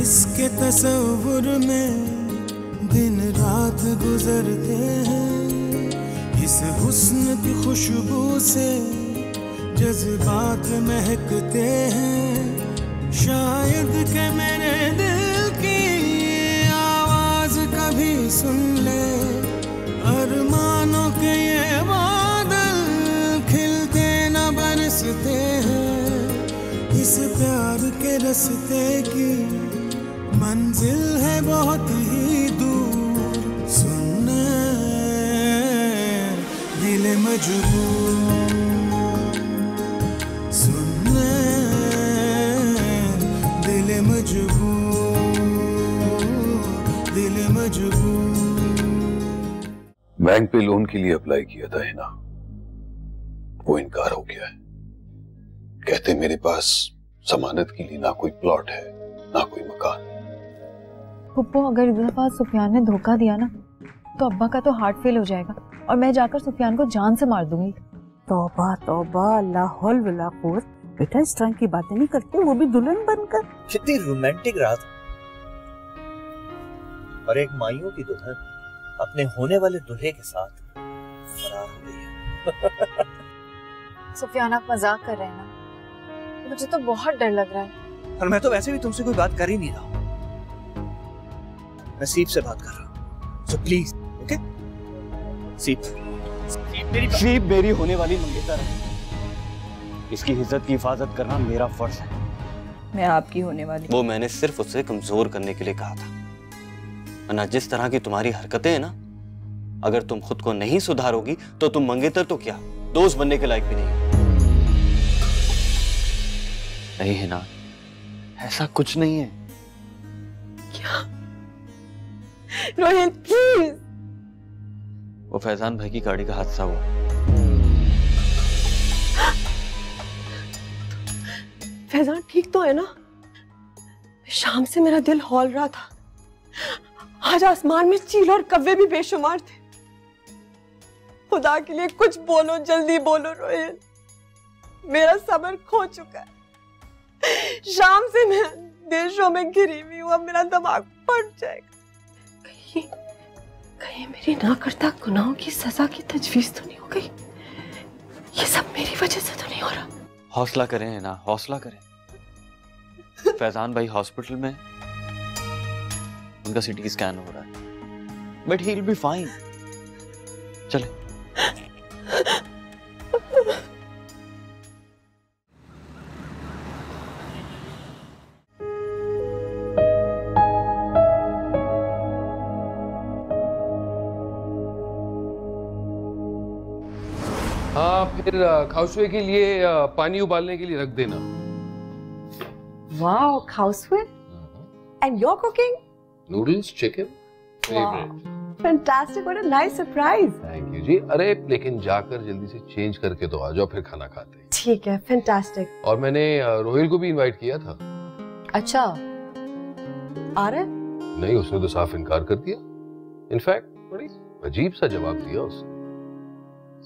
इसके तसव्वुर में दिन रात गुजरते हैं, इस हुस्न की खुशबू से जज्बात महकते हैं। शायद के मेरे दिल की आवाज कभी सुन ले, अरमानों के ये बादल खिलते न बरसते हैं। इस प्यार के रास्ते की मंजिल है बहुत ही दूर, सुनने दिल मजबूर, सुनने दिल मजबूर, दिल मजबूर। बैंक पे लोन के लिए अप्लाई किया था हिना, वो इनकार हो गया है। कहते मेरे पास जमानत के लिए ना कोई प्लॉट है ना कोई मकान। पुप्पो, अगर इस दफा सुफियान ने धोखा दिया ना तो अब्बा का तो हार्ट फेल हो जाएगा और मैं जाकर सुफियान को जान से मार दूंगी। तौबा तौबा, ला हौल वला कुव्वत। बेटा इस तरह की बातें नहीं करते, वो भी दुल्हन बनकर। कितनी रोमांटिक रात, और एक माइयों की दुल्हन अपने होने वाले दूल्हे के साथ फरार हो गई है। सुफियान, आप मजाक कर रहे हैं ना? मुझे तो बहुत डर लग रहा है। और मैं तो वैसे भी तुमसे कोई बात कर ही नहीं रहा, मैं सीप से बात कर रहा हूँ। So please, okay? सीप मेरी होने वाली मंगेतर है, इसकी इज्जत की हिफाजत करना मेरा फर्ज है। मैं आपकी होने वाली। वो मैंने सिर्फ उसे कमजोर करने के लिए कहा था, वरना जिस तरह की तुम्हारी हरकतें हैं ना, अगर तुम खुद को नहीं सुधारोगी तो तुम मंगेतर तो क्या, दोस्त बनने के लायक भी नहीं है ना। ऐसा कुछ नहीं है। क्या? रोहित प्लीज। वो फैजान भाई की गाड़ी का हादसा हुआ। फैजान ठीक तो है ना? शाम से मेरा दिल हौल रहा था, आज आसमान में चील और कव्वे भी बेशुमार थे। खुदा के लिए कुछ बोलो, जल्दी बोलो रोहित, मेरा सब्र खो चुका है। शाम से मैं देशों में घिरी हुई हूँ, अब मेरा दिमाग फट जाएगा। कहीं मेरी ना करता गुनाहों की सजा की तजवीज तो नहीं हो गई? ये सब मेरी वजह से तो नहीं हो रहा? हौसला करें ना, हौसला करें। फैजान भाई हॉस्पिटल में, उनका सीटी स्कैन हो रहा है, but he will be fine. चले। हाँ, फिर खाउसवे के लिए पानी उबालने के लिए रख देना। वाओ, खाउसवे? And you're cooking? Noodles, chicken, favourite. Fantastic, what a nice surprise. Thank you जी। अरे लेकिन जाकर जल्दी से चेंज करके तो आ जाओ, फिर खाना खाते हैं। ठीक है, fantastic. और मैंने रोहिल को भी इनवाइट किया था। अच्छा, आ रहे? नहीं, उसने तो साफ इनकार कर दिया। इनफैक्ट बड़ी अजीब सा जवाब दिया उसने,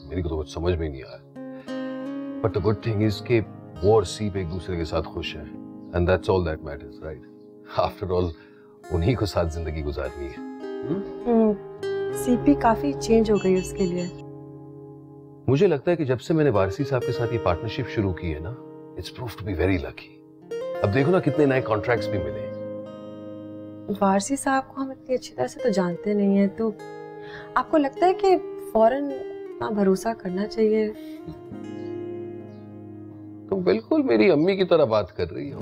मेरी को तो कुछ समझ में नहीं आया। But the good thing is कि वो और सीप एक दूसरे के साथ खुश हैं, and that's all that matters, right? After all उन्हीं को साथ जिंदगी गुजारनी है। सीपी काफी चेंज हो गई उसके लिए। मुझे लगता है कि जब से मैंने वारसी साहब के साथ ये पार्टनरशिप शुरू की है ना, it's proved to be very lucky. अब देखो ना कितने नए कॉन्ट्रैक्ट्स भी मिले। वारसी साहब को हम इतनी अच्छी तरह से तो जानते नहीं है, तो आपको लगता है कि फौरन इतना भरोसा करना चाहिए? तुम बिल्कुल मेरी अम्मी की तरह बात कर रही हो।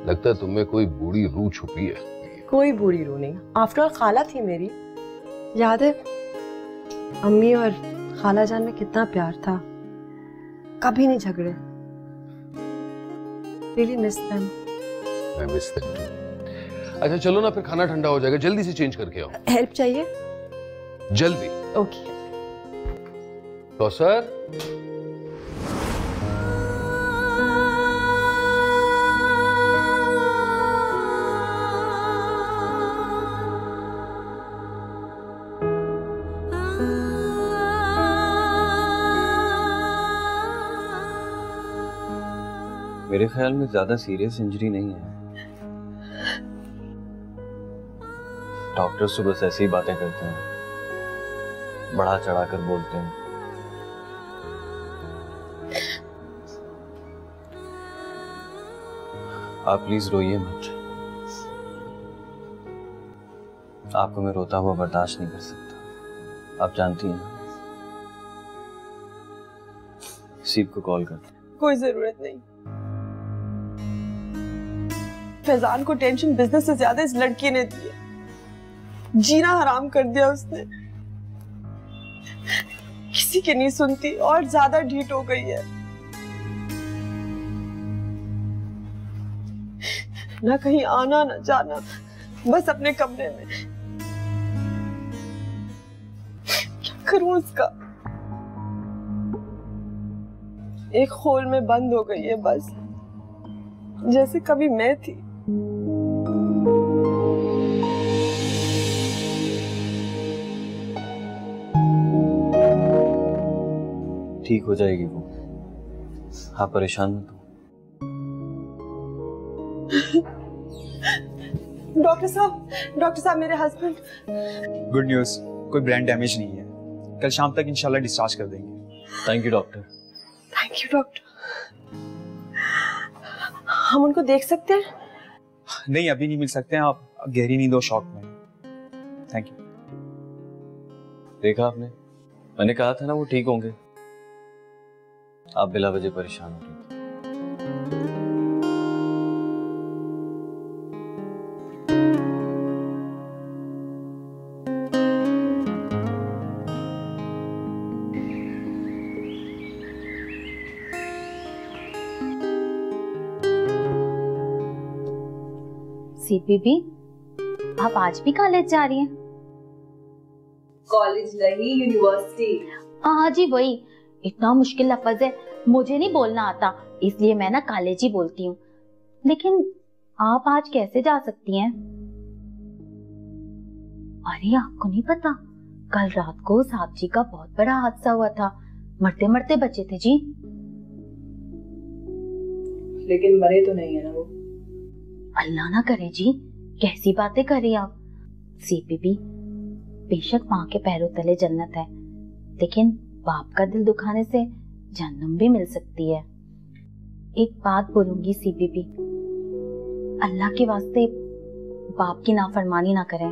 लगता है तुम्हें कोई बूढ़ी रूह छुपी है। कोई बूढ़ी रूह नहीं, आफ्टर ऑल खाला थी मेरी। याद है अम्मी और खाला जान में कितना प्यार था, कभी नहीं झगड़े। Really miss them. I miss them too. अच्छा चलो ना, फिर खाना ठंडा हो जाएगा, जल्दी से चेंज करके आओ। हेल्प चाहिए? जल्दी। ओके। तो सर मेरे ख्याल में ज्यादा सीरियस इंजरी नहीं है। डॉक्टर तो बस ऐसी ही बातें करते हैं, बढ़ा चढ़ा कर बोलते हैं। आप प्लीज रोइए मत। आपको मैं रोता हुआ बर्दाश्त नहीं कर सकता, आप जानती हैं ना। सीप को कॉल कर। कोई जरूरत नहीं। फैजान को टेंशन बिजनेस से ज्यादा इस लड़की ने दी है। जीना हराम कर दिया उसने। किसी की नहीं सुनती और ज्यादा ढीठ हो गई है। ना कहीं आना ना जाना, बस अपने कमरे में। क्या करूं उसका? एक खोल में बंद हो गई है बस, जैसे कभी मैं थी। ठीक हो जाएगी वो, आप परेशान मत हो। डॉक्टर साहब मेरे हस्बैंड। गुड न्यूज़, कोई ब्रेन डैमेज नहीं है। कल शाम तक इंशाल्लाह डिस्चार्ज कर देंगे। Thank you doctor. Thank you doctor. हम उनको देख सकते हैं? नहीं, अभी नहीं मिल सकते हैं, आप गहरी नींद और शॉक में। Thank you. देखा आपने, मैंने कहा था ना वो ठीक होंगे। आप बिला वजह परेशान हो रही थी। सीपीबी, आप आज भी कॉलेज जा रही हैं? कॉलेज नहीं, यूनिवर्सिटी। हाँ जी वही, इतना मुश्किल लफ्ज है, मुझे नहीं बोलना आता, इसलिए मैं ना कॉलेज ही बोलती हूँ। लेकिन आप आज कैसे जा सकती हैं? अरे आपको नहीं पता, कल रात को साहब जी का बहुत बड़ा हादसा हुआ था, मरते मरते बचे थे जी। लेकिन मरे तो नहीं है ना वो? अल्लाह ना करे जी, कैसी बातें कर रही आप। सीपीबी, बेशक माँ के पैरों तले जन्नत है, लेकिन बाप का दिल दुखाने से जन्नत भी मिल सकती है। एक बात बोलूंगी सीपीबी, अल्लाह के वास्ते बाप की नाफरमानी ना करें,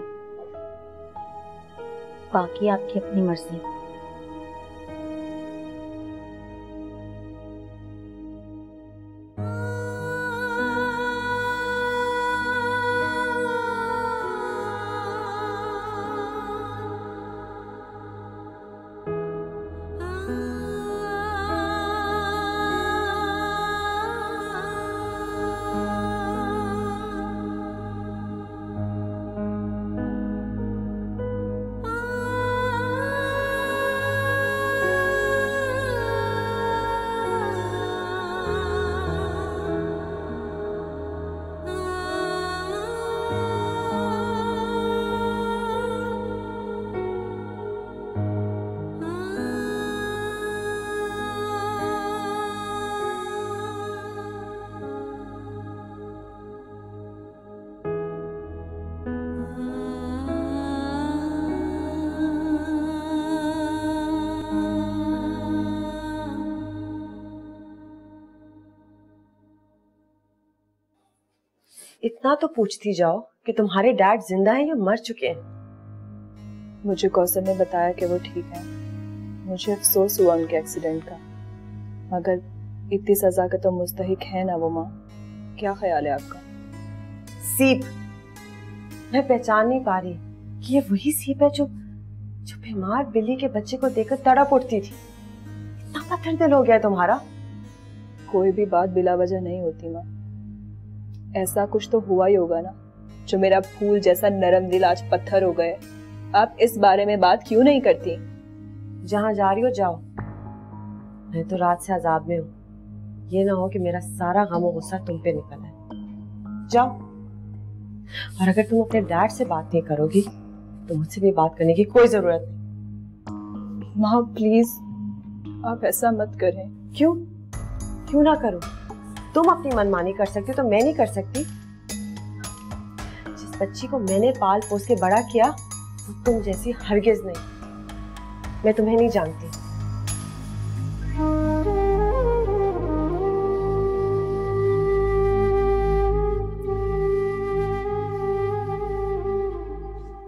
बाकी आपकी अपनी मर्जी। इतना तो पूछती जाओ कि तुम्हारे डैड जिंदा हैं या मर चुके हैं। मुझे कौसर ने बताया कि वो ठीक है। मुझे अफसोस हुआ उनके एक्सीडेंट का, मगर इतनी सजा का तो मुस्तहिक है ना वो माँ। क्या ख्याल है आपका? सीप, मैं पहचान नहीं पा रही कि ये वही सीप है जो बीमार बिल्ली के बच्चे को देखकर तड़प उठती थी। इतना पत्थर दिल हो गया तुम्हारा। कोई भी बात बिला वजह नहीं होती माँ। ऐसा कुछ तो हुआ ही होगा ना, जो मेरा फूल जैसा नरम दिल आज पत्थर हो गए। आप इस बारे में बात क्यों नहीं करती? जहां जा रही हो जाओ, मैं तो रात से अजाब में हूँ। ये ना हो कि मेरा सारा गम और गुस्सा तुम पे निकल है। जाओ, और अगर तुम अपने डैड से बात नहीं करोगी तो मुझसे भी बात करने की कोई जरूरत नहीं। माँ प्लीज, आप ऐसा मत करें। क्यों ना करूं? तुम अपनी मनमानी कर सकती हो तो मैं नहीं कर सकती? जिस बच्ची को मैंने पाल पोस के बड़ा किया, तुम जैसी हरगिज नहीं। मैं तुम्हें नहीं जानती।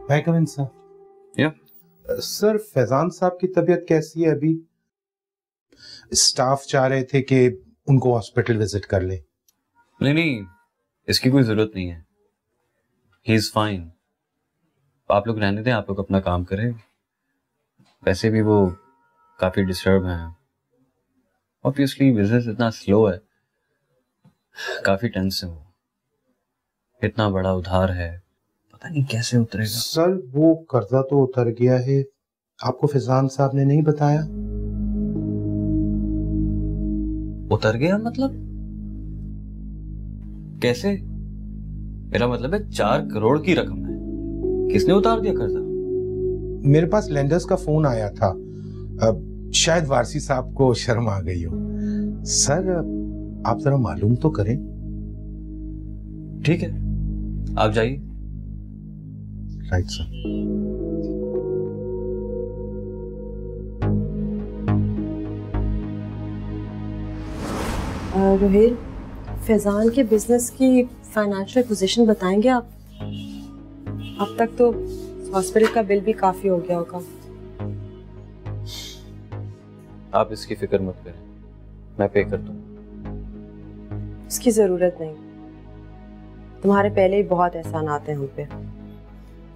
भाई कविन सर। सर फैजान साहब की तबीयत कैसी है अभी? स्टाफ चाह रहे थे कि उनको हॉस्पिटल विजिट कर ले। नहीं, इसकी कोई जरूरत नहीं है। He is fine. आप लोग रहने दें, आप लोग अपना काम करें। वैसे भी वो काफी डिस्टर्ब हैं। ऑब्वियसली बिजनेस इतना स्लो है, काफी टेंस है वो। इतना बड़ा उधार है, पता नहीं कैसे उतरेगा। सर वो कर्जा तो उतर गया है, आपको फैजान साहब ने नहीं बताया? उतर गया मतलब कैसे? मेरा मतलब है 4 करोड़ की रकम है, किसने उतार दिया कर्जा? मेरे पास लेंडर्स का फोन आया था। शायद वारसी साहब को शर्म आ गई हो। सर आप जरा मालूम तो करें। ठीक है, आप जाइए। Right sir. रोहिल, फैजान के बिजनेस की फाइनेंशियल पोजीशन बताएंगे आप? अब तक तो हॉस्पिटल का बिल भी काफी हो गया होगा। आप इसकी फिक्र मत करें, मैं पे कर दूंगा। इसकी जरूरत नहीं, तुम्हारे पहले ही बहुत एहसान आते हैं हम पे,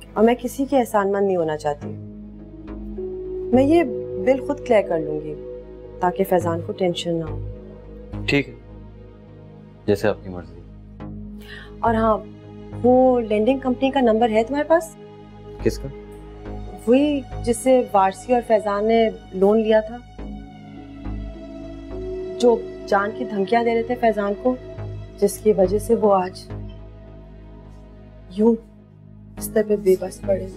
और मैं किसी की एहसानमंद नहीं होना चाहती। मैं ये बिल खुद क्लियर कर लूंगी ताकि फैजान को टेंशन ना हो। ठीक है, जैसे आपकी मर्जी। और हाँ, वो लेंडिंग कंपनी का नंबर है तुम्हारे पास? किसका? वही जिससे वारसी और फैजान ने लोन लिया था, जो जान की धमकियां दे रहे थे फैजान को, जिसकी वजह से वो आज यूं इस तरह पे बेबस पड़े।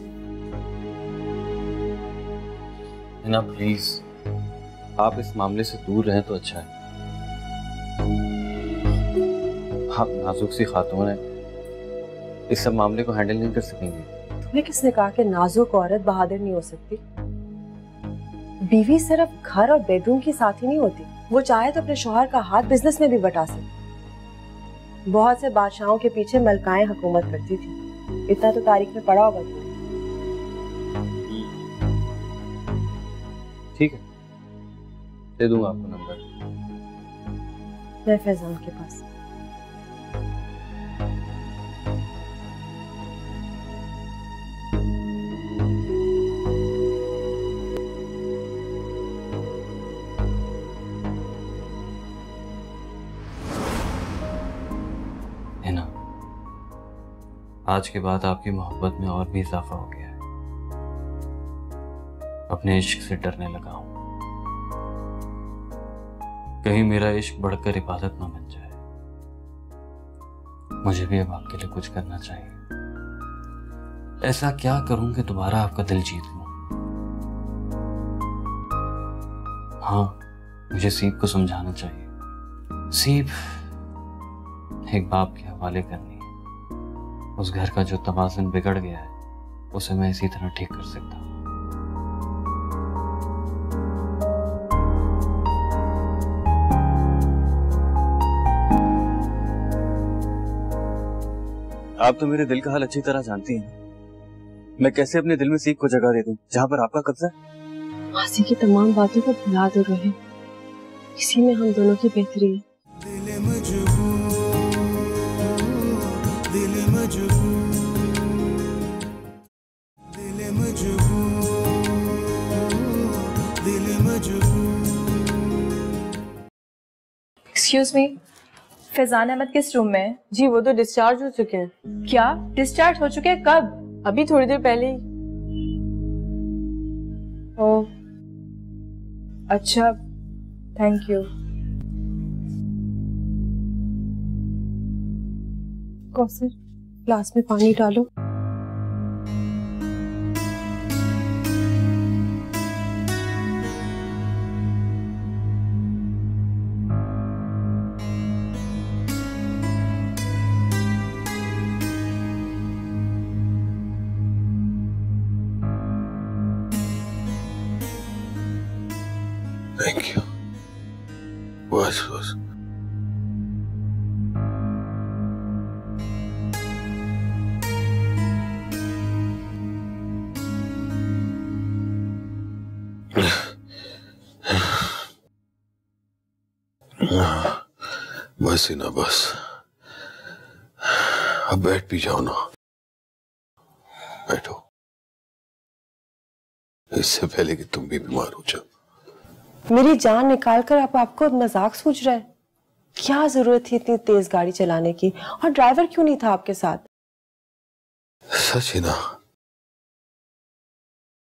ना प्लीज, आप इस मामले से दूर रहें तो अच्छा है। आप नाजुक सी खातून है, इस सब मामले को हैंडल नहीं कर सकेंगे। तुम्हें किसने कहा कि नाजुक औरत बहादुर नहीं हो सकती? बीवी सिर्फ घर और बेडरूम की साथी नहीं होती, वो चाहे तो अपने शौहर का हाथ बिजनेस में भी बटा सकती। बहुत से बादशाहों के पीछे मलकाएं हुकूमत करती थी, इतना तो तारीख में पढ़ा होगा तुमने। ठीक है, दे दूंगा आपको नंबर। मैं फैजान के पास। है ना, आज के बाद आपकी मोहब्बत में और भी इजाफा हो गया है। अपने इश्क से डरने लगा हूं, कहीं मेरा इश्क बढ़कर इबादत ना बन जाए। मुझे भी अब आपके लिए कुछ करना चाहिए। ऐसा क्या करूं कि दोबारा आपका दिल जीत लूं? हाँ, मुझे सीप को समझाना चाहिए। सीप एक बाप के हवाले करनी है। उस घर का जो तवाज़ुन बिगड़ गया है, उसे मैं इसी तरह ठीक कर सकता हूं। आप तो मेरे दिल का हाल अच्छी तरह जानती हैं। मैं कैसे अपने दिल में सीप को जगह दे दूं जहां पर आपका कब्जा है? मासी की तमाम बातों को भुला दो रोहित, इसी में हम दोनों की बेहतरी है। दिल एक्सक्यूज मी, फैजान अहमद किस रूम में है? जी वो तो डिस्चार्ज हो चुके हैं। क्या डिस्चार्ज हो चुके हैं? कब? अभी थोड़ी देर पहले ही। ओह अच्छा, थैंक यू। कौसर, ग्लास में पानी डालो। Thank you. बस बस बस ही ना, बस अब बैठ भी जाओ ना, बैठो, इससे पहले कि तुम भी बीमार हो जाओ। मेरी जान निकाल कर आप आपको मजाक सूझ रहा है? क्या जरूरत थी इतनी तेज गाड़ी चलाने की? और ड्राइवर क्यों नहीं था आपके साथ? सच ही ना,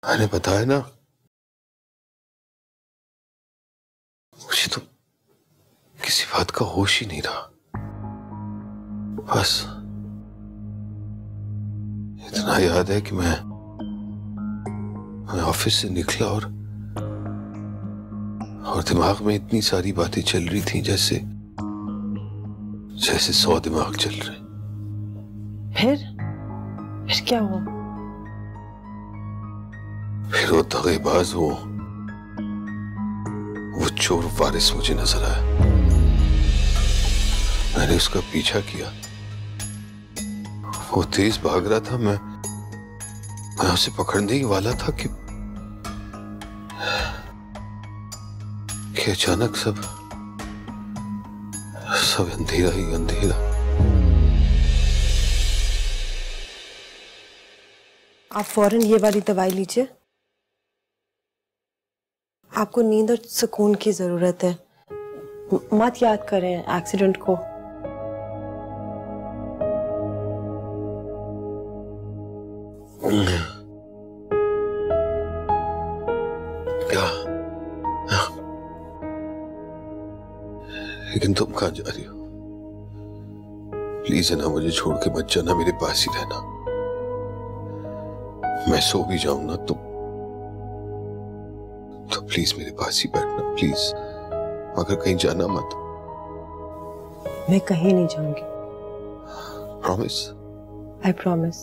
मैंने बताया ना, मुझे तो किसी बात का होश ही नहीं रहा। बस इतना याद है कि मैं ऑफिस से निकला और दिमाग में इतनी सारी बातें चल रही थी जैसे 100 दिमाग चल रहे। फिर क्या हुआ? फिर वो दगेबाज, वो चोर वारिस मुझे नजर आया। मैंने उसका पीछा किया, वो तेज भाग रहा था, मैं उसे पकड़ने ही वाला था कि अचानक सब अंधेरा ही अंधेरा। आप फौरन ये वाली दवाई लीजिए, आपको नींद और सुकून की जरूरत है। मत याद करें एक्सीडेंट को। क्या? लेकिन तुम कहां जा रही हो? प्लीज है ना, मुझे छोड़ के मत जाना, मेरे पास ही रहना। मैं सो भी जाऊं ना तो प्लीज मेरे पास ही बैठना, प्लीज। अगर कहीं जाना मत। मैं कहीं नहीं जाऊंगी। प्रॉमिस? I promise.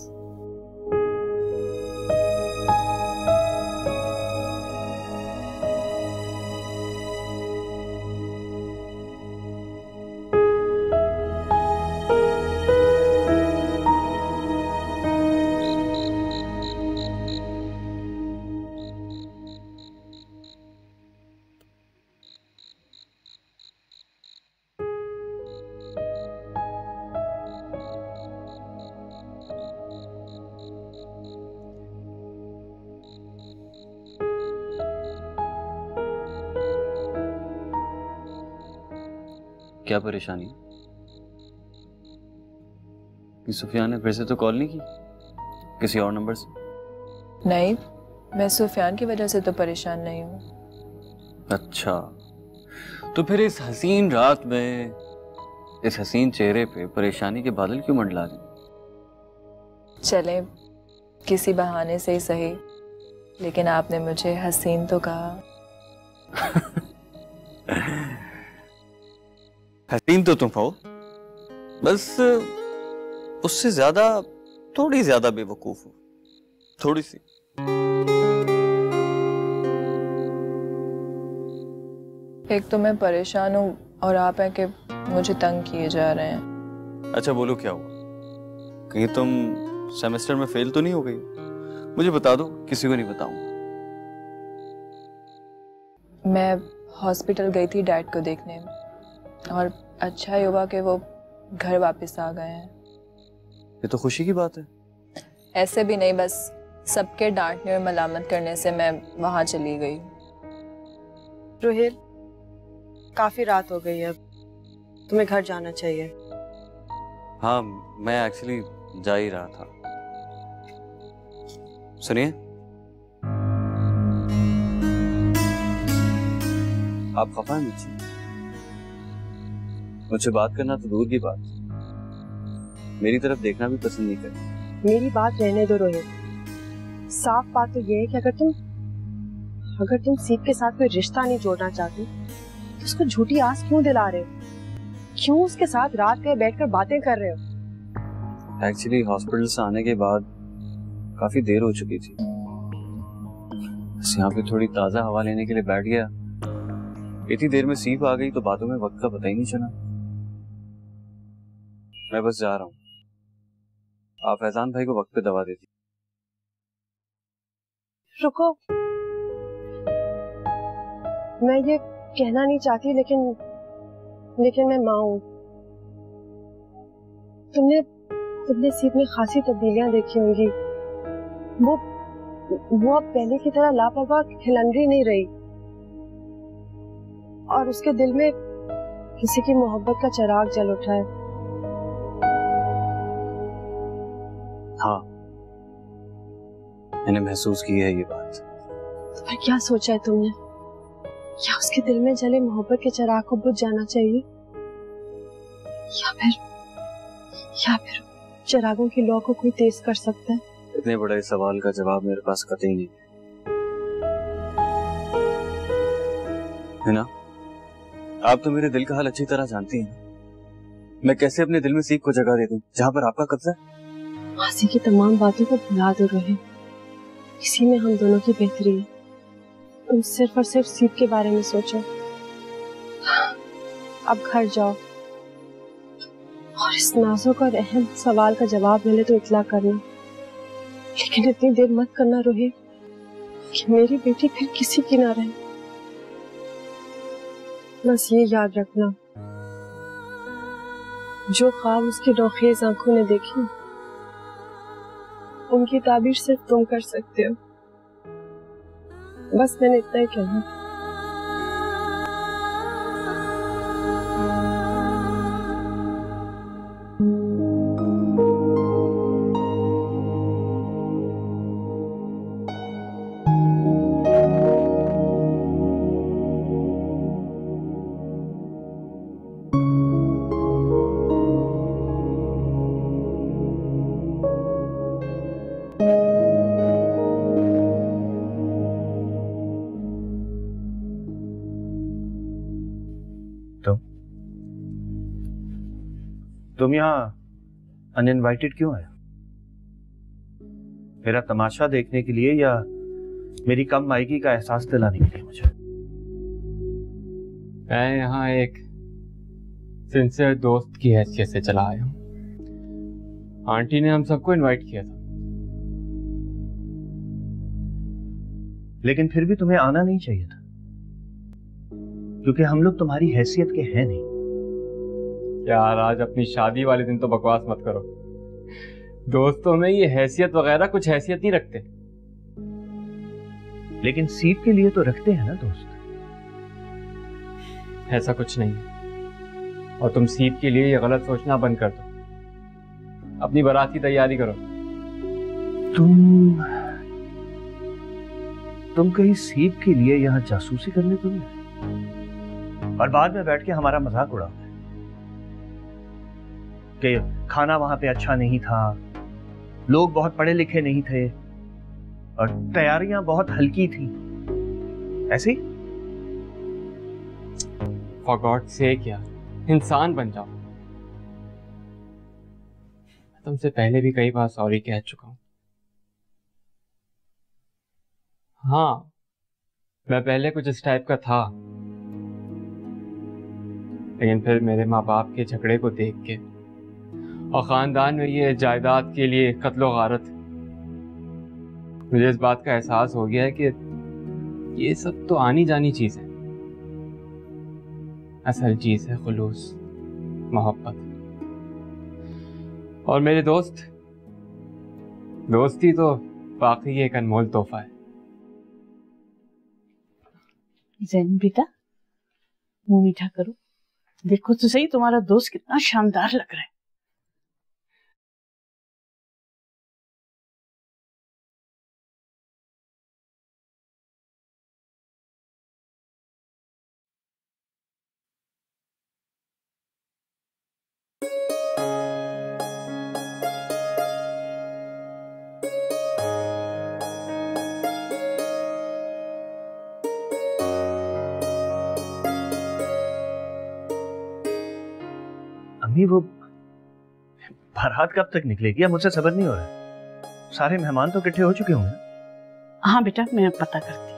क्या परेशानी? कि सुफियान ने फिर से तो कॉल नहीं की किसी और नंबर से? नहीं, मैं सुफियान की वजह से तो परेशान नहीं हूँ। अच्छा, तो फिर इस हसीन रात में इस हसीन चेहरे पे परेशानी के बादल क्यों मंडला रहे? चले किसी बहाने से ही सही, लेकिन आपने मुझे हसीन तो कहा। हसीन तो तुम हो, बस उससे ज्यादा, थोड़ी ज्यादा बेवकूफ हो, थोड़ी सी। एक तो मैं परेशान हूँ और आप हैं कि मुझे तंग किए जा रहे हैं। अच्छा बोलो, क्या हुआ? कहीं तुम सेमेस्टर में फेल तो नहीं हो गई? मुझे बता दो, किसी को नहीं बताऊंगा। मैं हॉस्पिटल गई थी डैड को देखने, और अच्छा ही हुआ कि वो घर वापस आ गए हैं। ये तो खुशी की बात है। ऐसे भी नहीं, बस सबके डांटने और मलामत करने से मैं वहां चली गई। रोहिल, काफी रात हो गई है, तुम्हें घर जाना चाहिए। हाँ, मैं एक्चुअली जा ही रहा था। सुनिए, आप खफा हैं मुझसे? मुझसे बात करना तो दूर की बात, मेरी तरफ देखना भी पसंद नहीं करते। मेरी बात रहने दो रोहित। साफ बात तो ये है कि अगर तुम सीप के साथ कोई रिश्ता नहीं जोड़ना चाहती तो उसको झूठी आस क्यों दिला रहे हो? क्यों उसके साथ रात गए बैठकर बातें कर रहे हो? एक्चुअली हॉस्पिटल से आने के बाद काफी देर हो चुकी थी, बस यहाँ पे थोड़ी ताजा हवा लेने के लिए बैठ गया, इतनी देर में सीप आ गई तो बातों में वक्त का पता ही नहीं चला। मैं बस जा रहा हूँ, आप फैजान भाई को वक्त पे दवा देती। रुको, मैं ये कहना नहीं चाहती लेकिन मैं माँ हूँ। तुमने सीप में खासी तब्दीलियां देखी होंगी। वो अब पहले की तरह लापरवाह खिलंदरी नहीं रही और उसके दिल में किसी की मोहब्बत का चिराग जल उठा है। हाँ, मैंने महसूस की है ये बात। तो फिर क्या सोचा है तुमने? क्या उसके दिल में जले मोहब्बत के चिराग को बुझ जाना चाहिए या फिर चिरागों की लौ को कोई तेज कर सकता है? इतने बड़े सवाल का जवाब मेरे पास कतई नहीं है ना। आप तो मेरे दिल का हाल अच्छी तरह जानती हैं। मैं कैसे अपने दिल में सीप को जगह दे दूं जहां पर आपका कब्जा है? मासी की तमाम बातों को भुला दो रोहित, इसी में हम दोनों की बेहतरी है। तुम सिर्फ और सिर्फ सीप के बारे में सोचो। अब घर जाओ और इस नाजुक और अहम सवाल का जवाब मिले तो इतला करना, लेकिन इतनी देर मत करना रोहित कि मेरी बेटी फिर किसी की ना रहे। बस ये याद रखना, जो ख्वाब उसकी नौखेज आंखों ने देखे उनकी ताबीर सिर्फ तुम कर सकते हो। बस मैंने इतना ही कहना। तुम यहाँ अनइनवाइटेड क्यों आए? मेरा तमाशा देखने के लिए या मेरी कम मायगी का एहसास दिलाने के लिए? मुझे मैं यहाँ एक सिंसियर दोस्त की हैसियत से चला आया हूँ। आंटी ने हम सबको इनवाइट किया था। लेकिन फिर भी तुम्हें आना नहीं चाहिए था, क्योंकि हम लोग तुम्हारी हैसियत के हैं नहीं। यार आज अपनी शादी वाले दिन तो बकवास मत करो। दोस्तों में ये हैसियत वगैरह कुछ हैसियत नहीं रखते। लेकिन सीप के लिए तो रखते हैं ना दोस्त। ऐसा कुछ नहीं है, और तुम सीप के लिए ये गलत सोचना बंद कर दो। अपनी बारात की तैयारी करो। तुम कहीं सीप के लिए यहाँ जासूसी करने तो नहीं आए और बाद में बैठ के हमारा मजाक उड़ाओ कि खाना वहां पे अच्छा नहीं था, लोग बहुत पढ़े लिखे नहीं थे और तैयारियां बहुत हल्की थी, ऐसे? फॉर गॉड सेक यार, इंसान बन जाओ। मैं तुमसे पहले भी कई बार सॉरी कह चुका हूं। हाँ, मैं पहले कुछ इस टाइप का था, लेकिन फिर मेरे माँ बाप के झगड़े को देख के और खानदान में ये जायदाद के लिए कत्लो गारत, मुझे इस बात का एहसास हो गया है कि ये सब तो आनी जानी चीज है। असल चीज है खुलूस, मोहब्बत। और मेरे दोस्ती तो बाकी एक अनमोल तोहफा है। जैन बेटा, मुंह मीठा करो। देखो तो सही तुम्हारा दोस्त कितना शानदार लग रहा है। अम्मी वो बारात कब तक निकलेगी? अब मुझसे सब्र नहीं हो रहा। सारे मेहमान तो इकट्ठे हो चुके होंगे। हाँ बेटा, मैं पता करती।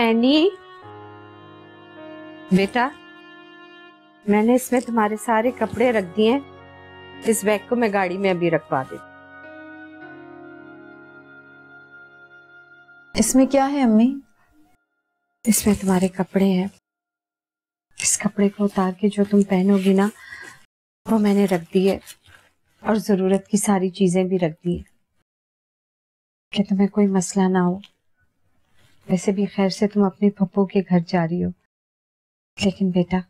एनी बेटा, मैंने इसमें तुम्हारे सारे कपड़े रख दिए हैं। इस बैग को मैं गाड़ी में अभी रखवा देती। इसमें क्या है अम्मी? इसमें तुम्हारे कपड़े हैं। इस कपड़े को उतार के जो तुम पहनोगी ना, वो मैंने रख दी है, और जरूरत की सारी चीजें भी रख दी है कि तुम्हें कोई मसला ना हो। वैसे भी खैर से तुम अपने पप्पू के घर जा रही हो, लेकिन बेटा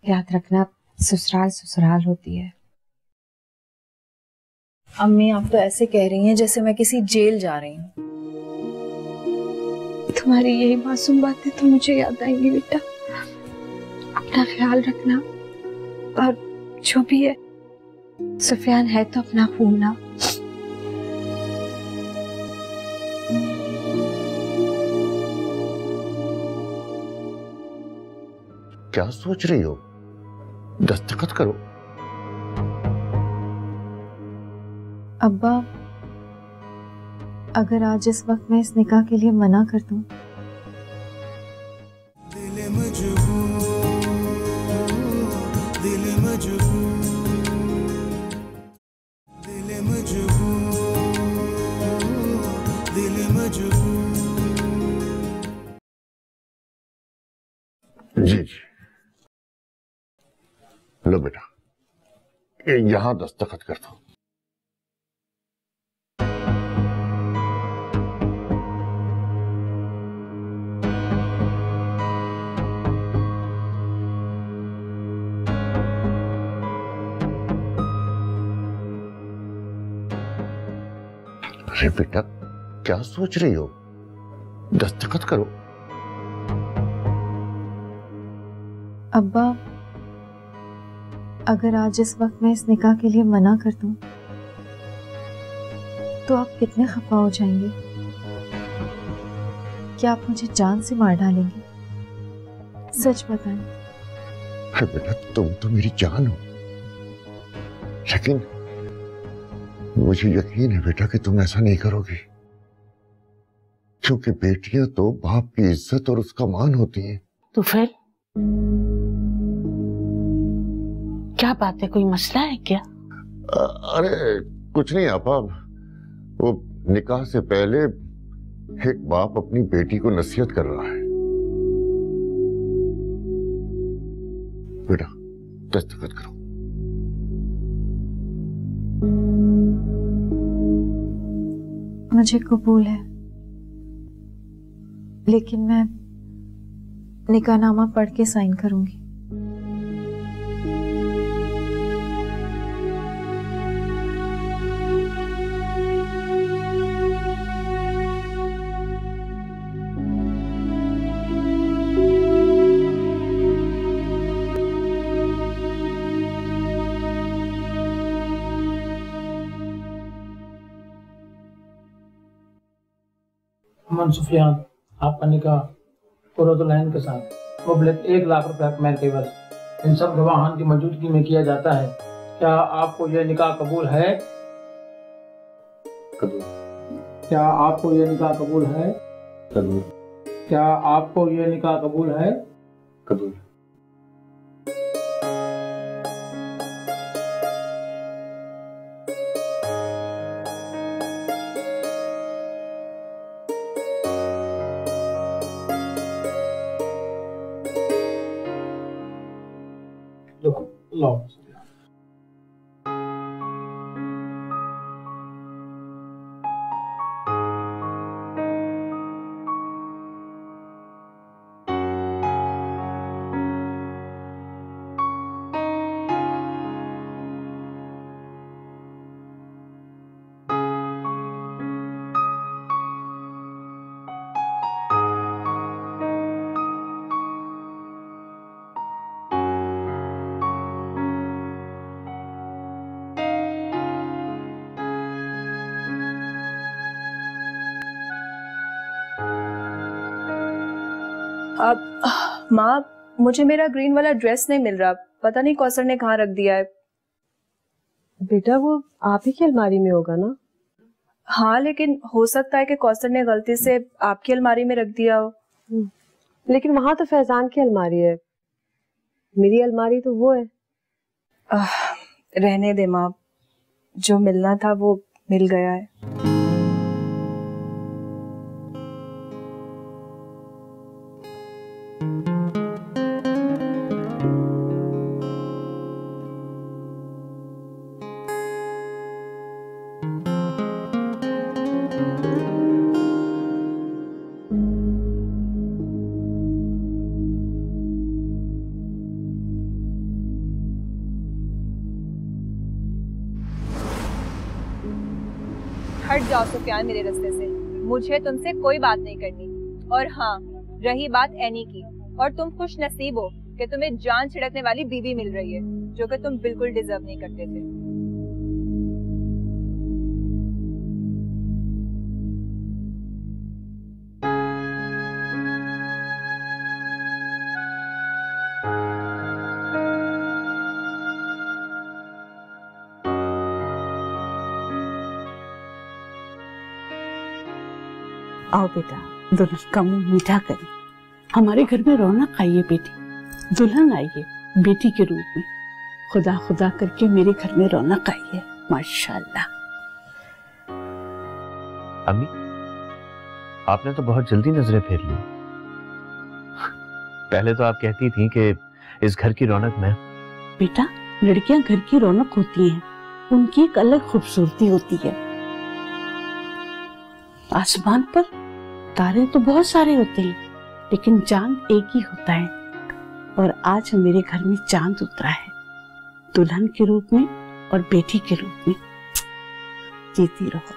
याद रखना, ससुराल ससुराल होती है। अम्मी आप तो ऐसे कह रही हैं जैसे मैं किसी जेल जा रही हूँ। तुम्हारी यही मासूम बातें तो मुझे याद आएंगी बेटा। अपना ख्याल रखना, और जो भी है, सुफियान है तो अपना खून ना। क्या सोच रही हो? दस्तखत करो। अब्बा, अगर आज इस वक्त मैं इस निकाह के लिए मना कर दूं, दिल मजबूर, दिल मजबूर, दिल मजबूर, दिल मजबूर। जी जी, लो बेटा, यहां दस्तखत कर दो। अरे बेटा, क्या सोच रही हो? दस्तखत करो। अब्बा, अगर आज इस वक्त मैं इस निकाह के लिए मना कर दूं, तो आप कितने खफा हो जाएंगे? क्या आप मुझे जान से मार डालेंगे? सच बताएं। अरे बेटा, तुम तो मेरी जान हो, लेकिन मुझे यकीन है बेटा कि तुम ऐसा नहीं करोगी, क्योंकि बेटियां तो बाप की इज्जत और उसका मान होती हैं। तो फिर क्या बात है, कोई मसला है क्या? अरे कुछ नहीं आपा, वो निकाह से पहले एक बाप अपनी बेटी को नसीहत कर रहा है। बेटा, दस्तखत करो। मुझे कबूल है, लेकिन मैं निकाहनामा पढ़ के साइन करूंगी। अमन सुफियान, आपका निकाह कुर्रतुल-ऐन के साथ मुबलग 1 लाख रुपए कमाई के एवज इन सब गवाहान की मौजूदगी में किया जाता है। क्या आपको यह निकाह कबूल है? कबूल। क्या आपको यह निकाह कबूल है? कबूल। क्या आपको यह निकाह कबूल है? कबूल। लो। अब माँ, मुझे मेरा ग्रीन वाला ड्रेस नहीं मिल रहा, पता नहीं कौसर ने कहाँ रख दिया है। बेटा वो आप ही की अलमारी में होगा ना? हाँ, लेकिन हो सकता है कि कौसर ने गलती से आपकी अलमारी में रख दिया हो। लेकिन वहां तो फैजान की अलमारी है, मेरी अलमारी तो वो है। रहने दे माँ, जो मिलना था वो मिल गया है। हट जाओ सुफियान मेरे रास्ते से, मुझे तुमसे कोई बात नहीं करनी। और हाँ, रही बात एनी की, और तुम खुश नसीब हो कि तुम्हें जान छिड़कने वाली बीवी मिल रही है, जो कि तुम बिल्कुल डिजर्व नहीं करते थे। आओ बेटा, दुल्हन का मुंह मीठा करें। हमारे घर में रौनक आई है बेटी, दुल्हन आई है बेटी के रूप में। खुदा खुदा करके मेरे घर में रौनक आई है, माशाल्लाह। अम्मी, आपने तो बहुत जल्दी नजरें फेर ली। पहले तो आप कहती थी कि इस घर की रौनक मैं। बेटा, लड़कियां घर की रौनक होती हैं, उनकी एक अलग खूबसूरती होती है। आसमान पर तारे तो बहुत सारे होते हैं, लेकिन चांद एक ही होता है। और आज मेरे घर में चांद उतरा है, दुल्हन के रूप में और बेटी के रूप में। जीती रहो,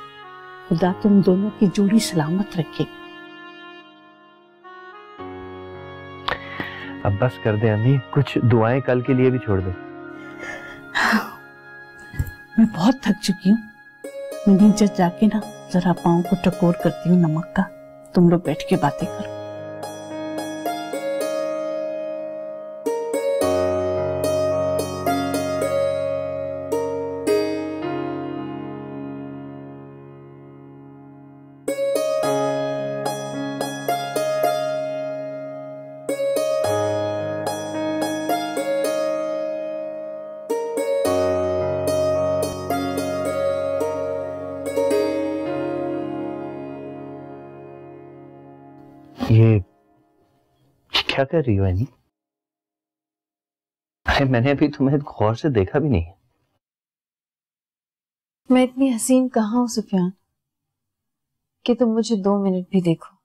खुदा तुम दोनों की जोड़ी सलामत रखे। अब बस कर दे अम्मी, कुछ दुआएं कल के लिए भी छोड़ दे। मैं बहुत थक चुकी हूँ, मैं नीचे जाके ना जरा पाँव को टकोर करती हूँ नमक का। तुम लोग बैठ के बातें करो। ये क्या कर रही हो एनी? अरे मैंने अभी तुम्हें गौर से देखा भी नहीं। मैं इतनी हसीन कहाँ हूँ सुफियान कि तुम मुझे 2 मिनट भी देखो।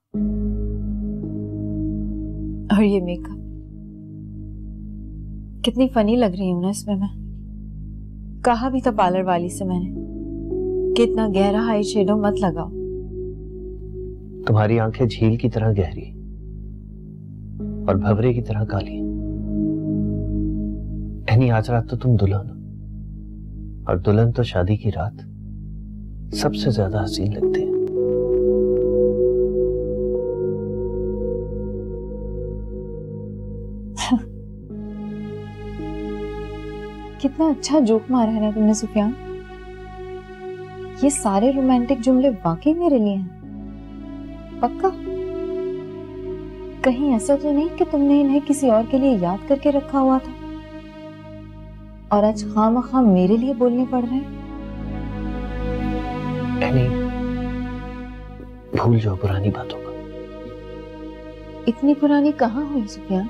और ये मेकअप, कितनी फनी लग रही हूँ ना इसमें मैं। कहा भी था पार्लर वाली से मैंने कि इतना गहरा आई शेडो मत लगाओ। तुम्हारी आंखें झील की तरह गहरी और भंवरे की तरह काली। एनी, आज रात तो तुम दुल्हन हो, और दुल्हन तो शादी की रात सबसे ज्यादा हसीन लगती है। कितना अच्छा जोक मारा है ना तुमने सुफियान। ये सारे रोमांटिक जुमले वाकई मेरे लिए हैं? पक्का? कहीं ऐसा तो नहीं कि तुमने इन्हें किसी और के लिए याद करके रखा हुआ था और आज खामखा मेरे लिए बोलने पड़ रहे हैं? एनी, भूल जाओ पुरानी बातों को। इतनी पुरानी कहाँ हुई सुफियान?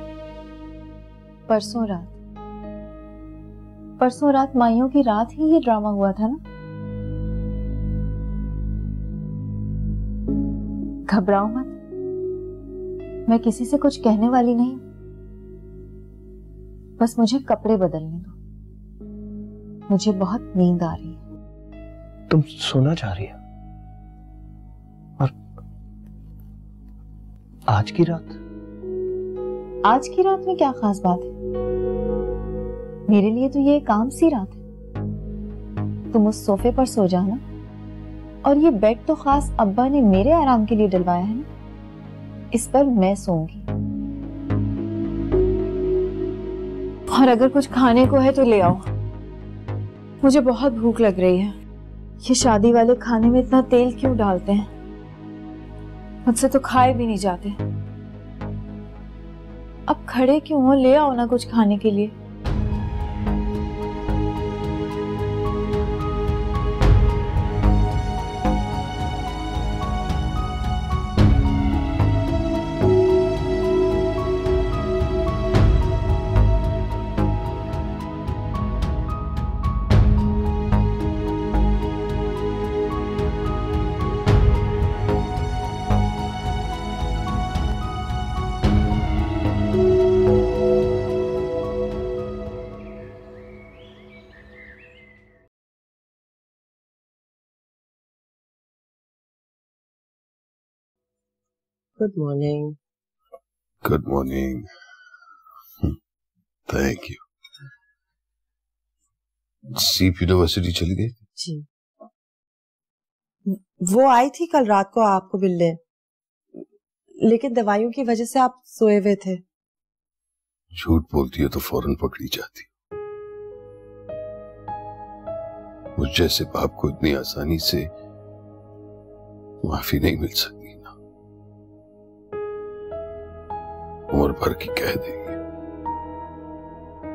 परसों रात माइयों की रात ही ये ड्रामा हुआ था ना। घबराओ मत, मैं किसी से कुछ कहने वाली नहीं। बस मुझे कपड़े बदलने दो, मुझे बहुत नींद आ रही है। तुम सोना चाह रही हो? और आज की रात? आज की रात में क्या खास बात है? मेरे लिए तो ये एक आम सी रात है। तुम उस सोफे पर सो जाना, और ये बेड तो खास अब्बा ने मेरे आराम के लिए डलवाया है ना, इस पर मैं सोऊंगी। और अगर कुछ खाने को है तो ले आओ, मुझे बहुत भूख लग रही है। ये शादी वाले खाने में इतना तेल क्यों डालते हैं? मुझसे तो खाए भी नहीं जाते। अब खड़े क्यों हो, ले आओ ना कुछ खाने के लिए। Good morning. Good morning. Thank you. सीप यूनिवर्सिटी चली गई? जी, वो आई थी कल रात को आपको मिलने, लेकिन दवाइयों की वजह से आप सोए हुए थे। झूठ बोलती है तो फौरन पकड़ी जाती। मुझ जैसे बाप को इतनी आसानी से माफी नहीं मिल सकती ना, उम्र भर की कह देगी।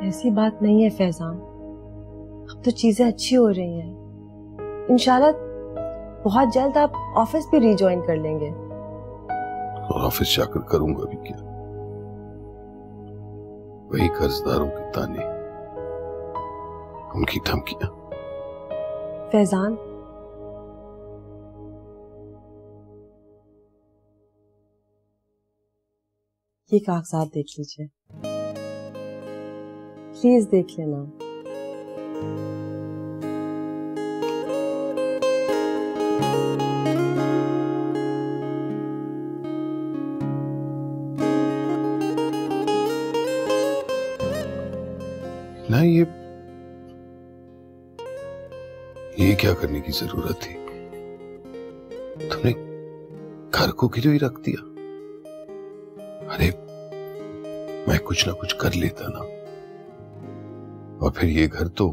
ऐसी बात नहीं है फैजान, अब तो चीजें अच्छी हो रही हैं। इंशाल्लाह बहुत जल्द आप ऑफिस भी रिजॉइन कर लेंगे। और ऑफिस जाकर करूंगा भी क्या? वही कर्जदारों के ताने, उनकी धमकियां। फैजान, ये कागजात देख लीजिए, प्लीज देख लेना। ना ये क्या करने की जरूरत थी? तुमने घर को क्यों ही रख दिया? अरे मैं कुछ ना कुछ कर लेता ना। और फिर ये घर तो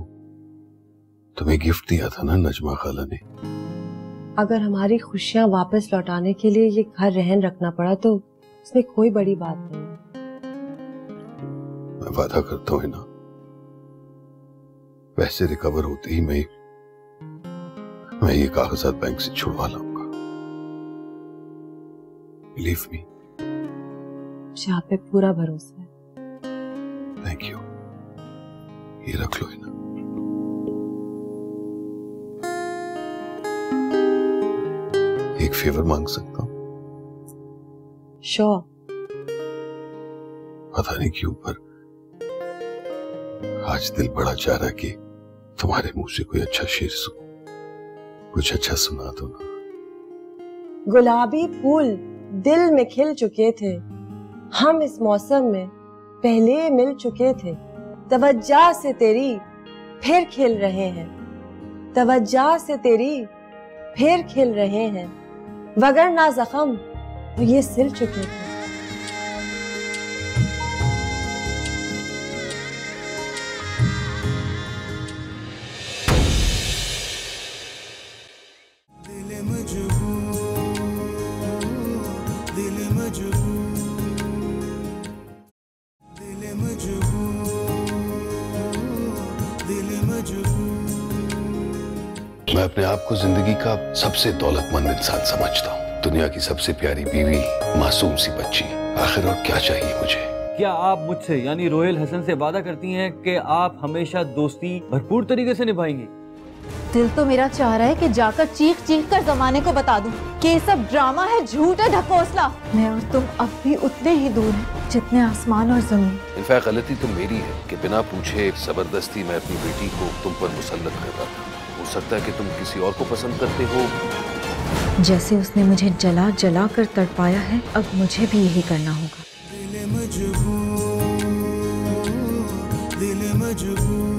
तुम्हें गिफ्ट दिया था ना नजमा खाला ने। अगर हमारी खुशियां वापस लौटाने के लिए ये घर रहन रखना पड़ा तो उसमें कोई बड़ी बात नहीं। मैं वादा करता हूं ना, वैसे रिकवर होते ही मैं ये कागजात बैंक से छुड़वा लाऊंगा। Believe me. मुझे आप पे पूरा भरोसा है। Thank you. ये रख लो ना। एक फेवर मांग सकता हूं? श्योर। पता नहीं क्यों पर आज दिल बड़ा चाह रहा कि तुम्हारे मुंह से कोई अच्छा शेर सुनो। कुछ अच्छा सुना दो ना। गुलाबी फूल दिल में खिल चुके थे, हम इस मौसम में पहले मिल चुके थे। तवज्जा से तेरी फिर खिल रहे हैं, तवज्जा से तेरी फिर खिल रहे हैं, वगरना जख्म तो ये सिल चुके थे। मैं अपने आप को जिंदगी का सबसे दौलतमंद इंसान समझता हूँ। दुनिया की सबसे प्यारी बीवी, मासूम सी बच्ची, आखिर और क्या चाहिए मुझे? क्या आप मुझसे यानी रोहेल हसन से वादा करती हैं कि आप हमेशा दोस्ती भरपूर तरीके से निभाएंगी? दिल तो मेरा चाह रहा है कि जाकर चीख चीख कर जमाने को बता दूं कि ये सब ड्रामा है, झूठ है, ढकोसला। मैं और तुम अब भी उतने ही दूर हैं जितने आसमान और जमीन। इनफैक्ट गलती तो मेरी है कि बिना पूछे जबरदस्ती मैं अपनी बेटी को तुम पर मुसल्लत कर रहा था। हो सकता है कि तुम किसी और को पसंद करते हो। जैसे उसने मुझे जला जला कर तड़पाया है, अब मुझे भी यही करना होगा। दिल मजबूर, दिल मजबूर।